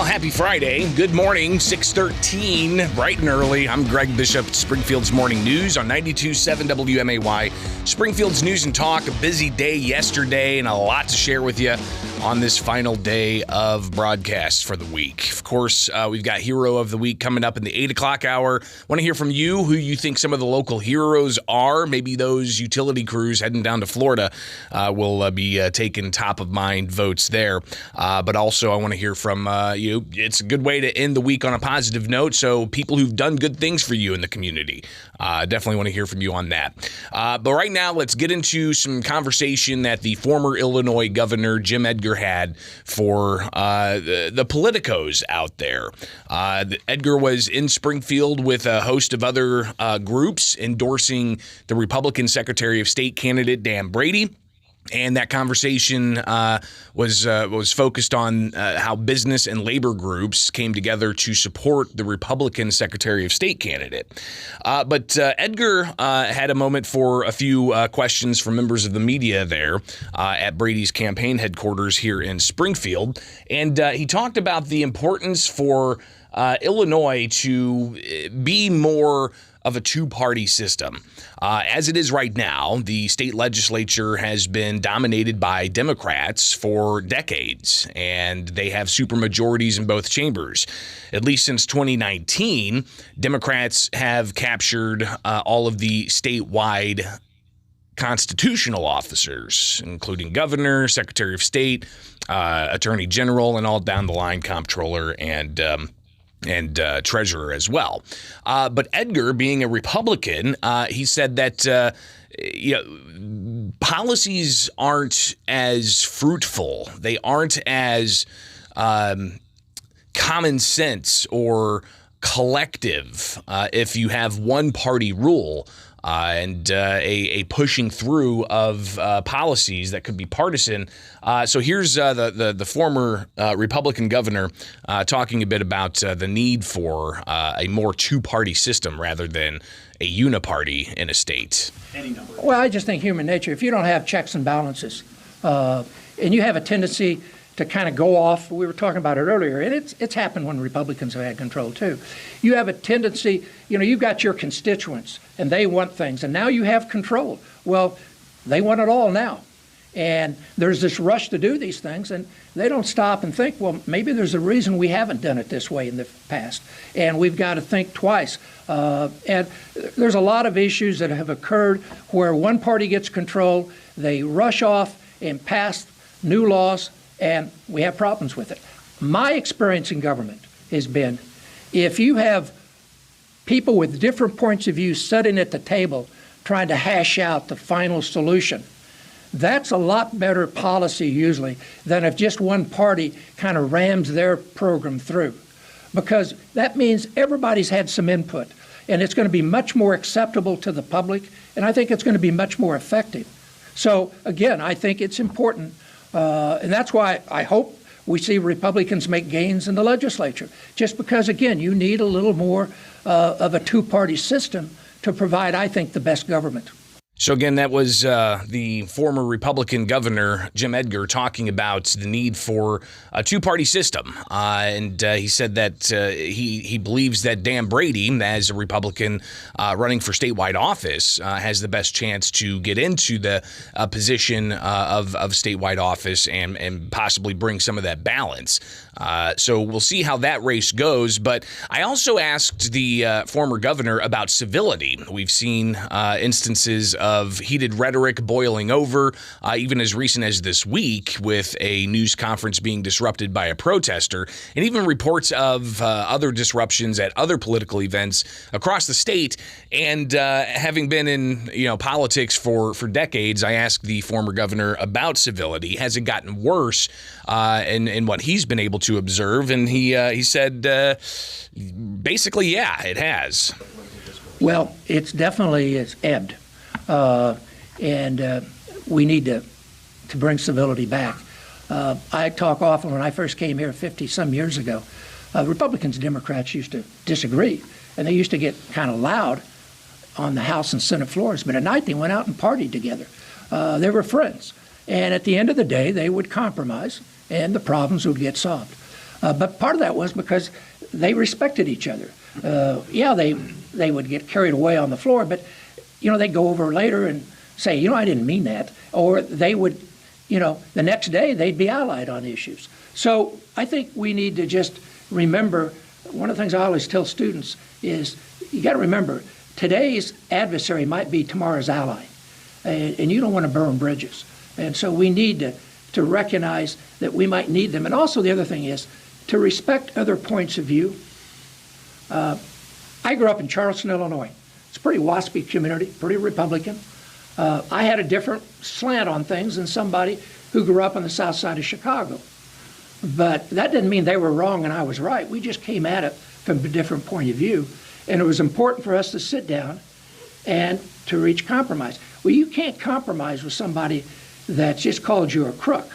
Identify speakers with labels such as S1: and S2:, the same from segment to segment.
S1: Happy Friday. Good morning, 6:13, bright and early. I'm Greg Bishop, Springfield's Morning News on 92.7 WMAY. Springfield's News and Talk, a busy day yesterday and a lot to share with you on this final day of broadcasts for the week. Of course, we've got Hero of the Week coming up in the 8 o'clock hour. Want to hear from you who you think some of the local heroes are. Maybe those utility crews heading down to Florida will be taking top of mind votes there. But also I want to hear from you. It's a good way to end the week on a positive note. So people who've done good things for you in the community, definitely want to hear from you on that. But right now, let's get into some conversation that the former Illinois Governor Jim Edgar had for the politicos out there. Edgar was in Springfield with a host of other groups endorsing the Republican Secretary of State candidate Dan Brady. And that conversation was focused on how business and labor groups came together to support the Republican Secretary of State candidate. But Edgar had a moment for a few questions from members of the media there at Brady's campaign headquarters here in Springfield. And he talked about the importance for Illinois to be more of a two-party system. As it is right now, the state legislature has been dominated by Democrats for decades, and they have supermajorities in both chambers. At least since 2019, Democrats have captured all of the statewide constitutional officers, including governor, secretary of state, attorney general, and all down the line, comptroller and treasurer as well. But Edgar, being a Republican, he said that policies aren't as fruitful. They aren't as common sense or collective if you have one party rule. And a pushing through of policies that could be partisan. So here's the former Republican governor talking a bit about the need for a more two-party system rather than a uniparty in a state.
S2: Well, I just think human nature, if you don't have checks and balances, and you have a tendency to kind of go off, we were talking about it earlier, and it's happened when Republicans have had control too. You have a tendency, you've got your constituents, and they want things, and now you have control. Well, they want it all now. And there's this rush to do these things, and they don't stop and think, well, maybe there's a reason we haven't done it this way in the past, and we've got to think twice. And there's a lot of issues that have occurred where one party gets control, they rush off and pass new laws, and we have problems with it. My experience in government has been, if you have people with different points of view sitting at the table trying to hash out the final solution, that's a lot better policy usually than if just one party kind of rams their program through. Because that means everybody's had some input, and it's going to be much more acceptable to the public, and I think it's going to be much more effective. So again, I think it's important. And that's why I hope we see Republicans make gains in the legislature, just because, again, you need a little more of a two-party system to provide, I think, the best government.
S1: So again, that was the former Republican governor, Jim Edgar, talking about the need for a two-party system. And he said that he believes that Dan Brady, as a Republican running for statewide office, has the best chance to get into the position of statewide office and possibly bring some of that balance. So we'll see how that race goes. But I also asked the former governor about civility. We've seen instances of heated rhetoric boiling over, even as recent as this week, with a news conference being disrupted by a protester, and even reports of other disruptions at other political events across the state. And having been in politics for decades, I asked the former governor about civility. Has it gotten worse in what he's been able to observe? And he said basically, yeah, it has.
S2: Well, it's definitely ebbed. And we need to bring civility back. I talk often when I first came here 50-some years ago, Republicans and Democrats used to disagree, and they used to get kind of loud on the House and Senate floors, but at night they went out and partied together. They were friends. And at the end of the day, they would compromise, and the problems would get solved. But part of that was because they respected each other. They would get carried away on the floor, but they'd go over later and say, I didn't mean that. Or they would, the next day they'd be allied on issues. So I think we need to just remember, one of the things I always tell students is, you got to remember, today's adversary might be tomorrow's ally, and you don't want to burn bridges. And so we need to recognize that we might need them. And also the other thing is to respect other points of view. I grew up in Charleston, Illinois. It's a pretty waspy community, pretty Republican. I had a different slant on things than somebody who grew up on the south side of Chicago. But that didn't mean they were wrong and I was right. We just came at it from a different point of view. And it was important for us to sit down and to reach compromise. Well, you can't compromise with somebody that just called you a crook.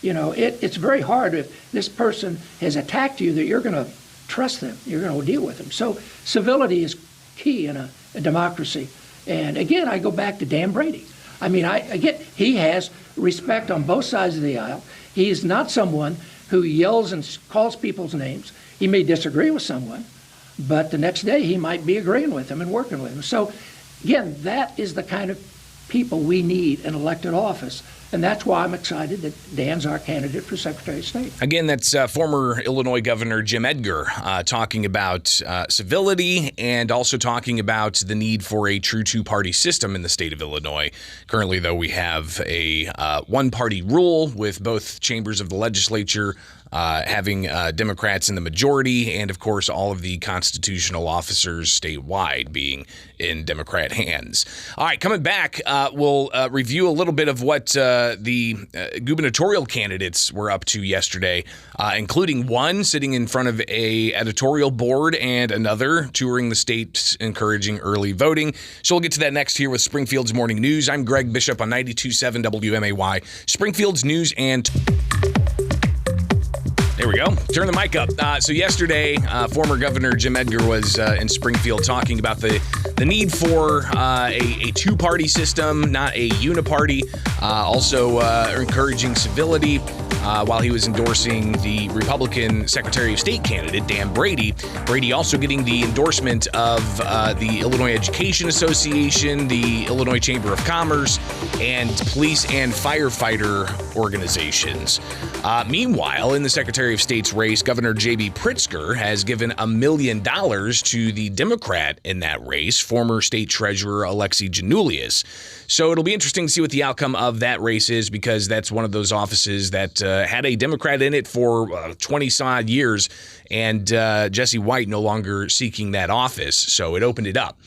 S2: It's very hard if this person has attacked you that you're going to trust them. You're going to deal with them. So civility is key in a democracy. And again, I go back to Dan Brady. He has respect on both sides of the aisle. He is not someone who yells and calls people's names. He may disagree with someone, but the next day he might be agreeing with them and working with them. So again, that is the kind of people we need in elected office. And that's why I'm excited that Dan's our candidate for Secretary of State.
S1: Again, that's former Illinois Governor Jim Edgar talking about civility and also talking about the need for a true two-party system in the state of Illinois. Currently, though, we have a one-party rule with both chambers of the legislature having Democrats in the majority, and of course all of the constitutional officers statewide being in Democrat hands. All right, coming back, we'll review a little bit of what the gubernatorial candidates were up to yesterday, including one sitting in front of a editorial board and another touring the state encouraging early voting. So we'll get to that next here with Springfield's Morning News. I'm Greg Bishop on 92.7 WMAY, Springfield's News and... There we go. Turn the mic up. So yesterday, former Governor Jim Edgar was in Springfield talking about the need for a two-party system, not a uniparty. Also encouraging civility while he was endorsing the Republican Secretary of State candidate, Dan Brady. Brady also getting the endorsement of the Illinois Education Association, the Illinois Chamber of Commerce, and police and firefighter organizations. Meanwhile, in the Secretary of State's race, Governor J.B. Pritzker has given $1 million to the Democrat in that race, former State Treasurer Alexi Janulius. So it'll be interesting to see what the outcome of that race is, because that's one of those offices that had a Democrat in it for 20-some-odd years, and Jesse White no longer seeking that office. So it opened it up.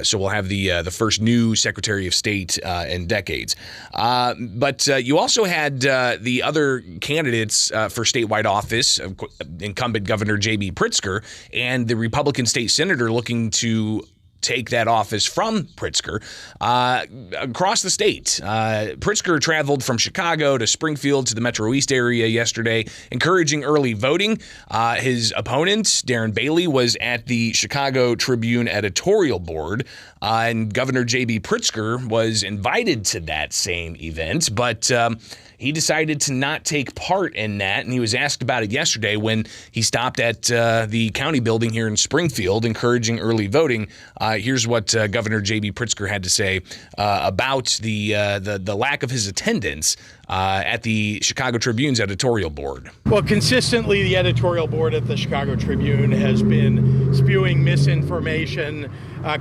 S1: So we'll have the first new Secretary of State in decades. But you also had the other candidates for statewide office, incumbent Governor J.B. Pritzker and the Republican state senator looking to take that office from Pritzker across the state. Pritzker traveled from Chicago to Springfield to the Metro East area yesterday, encouraging early voting. His opponent, Darren Bailey, was at the Chicago Tribune editorial board, and Governor J.B. Pritzker was invited to that same event, but he decided to not take part in that, and he was asked about it yesterday when he stopped at the county building here in Springfield, encouraging early voting. Here's what Governor J.B. Pritzker had to say about the lack of his attendance at the Chicago Tribune's editorial board.
S3: Well, consistently, the editorial board at the Chicago Tribune has been spewing misinformation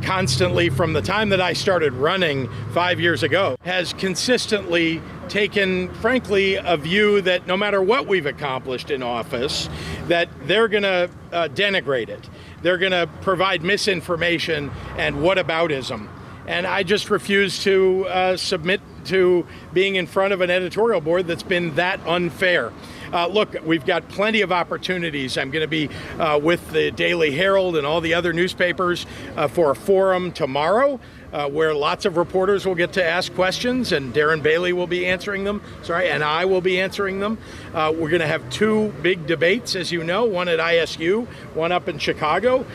S3: constantly from the time that I started running 5 years ago, has consistently taken, frankly, a view that no matter what we've accomplished in office, that they're going to denigrate it. They're going to provide misinformation and whataboutism. And I just refuse to submit to being in front of an editorial board that's been that unfair. Look, we've got plenty of opportunities. I'm going to be with the Daily Herald and all the other newspapers for a forum tomorrow where lots of reporters will get to ask questions, and Darren Bailey will be answering them. And I will be answering them. We're going to have two big debates, as you know, one at ISU, one up in Chicago.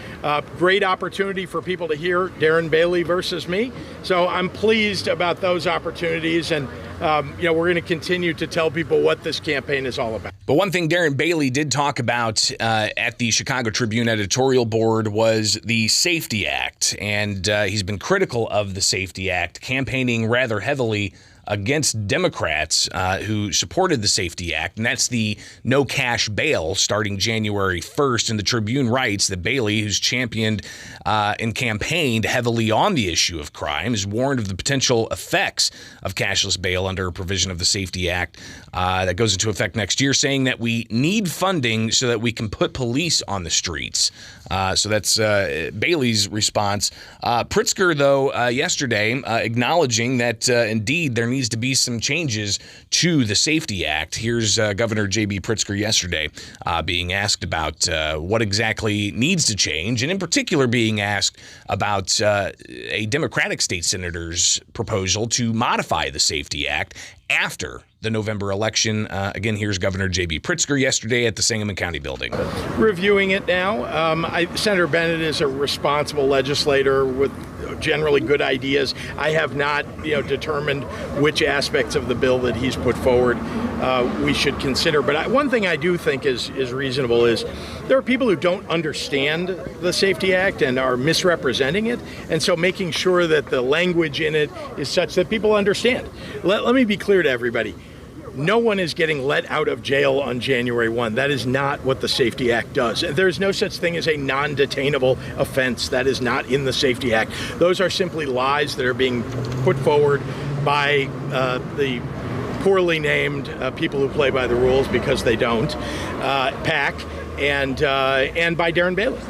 S3: Great opportunity for people to hear Darren Bailey versus me. So I'm pleased about those opportunities, and we're going to continue to tell people what this campaign is all about.
S1: But one thing Darren Bailey did talk about at the Chicago Tribune editorial board was the Safety Act. And he's been critical of the Safety Act, campaigning rather heavily against Democrats who supported the Safety Act, and that's the no cash bail starting January 1st. And the Tribune writes that Bailey, who's championed and campaigned heavily on the issue of crime, is warned of the potential effects of cashless bail under a provision of the Safety Act that goes into effect next year, saying that we need funding so that we can put police on the streets. So that's Bailey's response. Pritzker, though, yesterday acknowledging that indeed there needs to be some changes to the Safety Act. Here's Governor J.B. Pritzker yesterday being asked about what exactly needs to change, and in particular being asked about a Democratic state senator's proposal to modify the Safety Act after the November election. Again, here's Governor J.B. Pritzker yesterday at the Sangamon County building.
S3: Reviewing it now. Senator Bennett is a responsible legislator with generally good ideas. I have not, determined which aspects of the bill that he's put forward we should consider. But one thing I do think is reasonable is there are people who don't understand the Safety Act and are misrepresenting it, and so making sure that the language in it is such that people understand. Let me be clear to everybody. No one is getting let out of jail on January 1. That is not what the Safety Act does. There's no such thing as a non-detainable offense. That is not in the Safety Act. Those are simply lies that are being put forward by the poorly named people who play by the rules because they don't, PAC, and by Darren Bailey.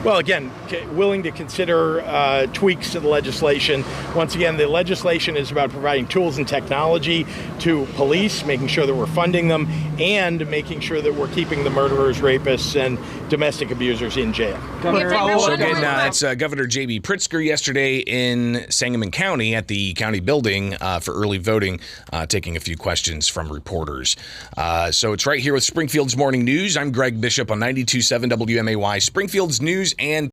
S3: Well, again, willing to consider tweaks to the legislation. Once again, the legislation is about providing tools and technology to police, making sure that we're funding them, and making sure that we're keeping the murderers, rapists, and domestic abusers in jail.
S1: So again, that's Governor J.B. Pritzker yesterday in Sangamon County at the county building for early voting, taking a few questions from reporters. So it's right here with Springfield's Morning News. I'm Greg Bishop on 92.7 WMAY, Springfield's News and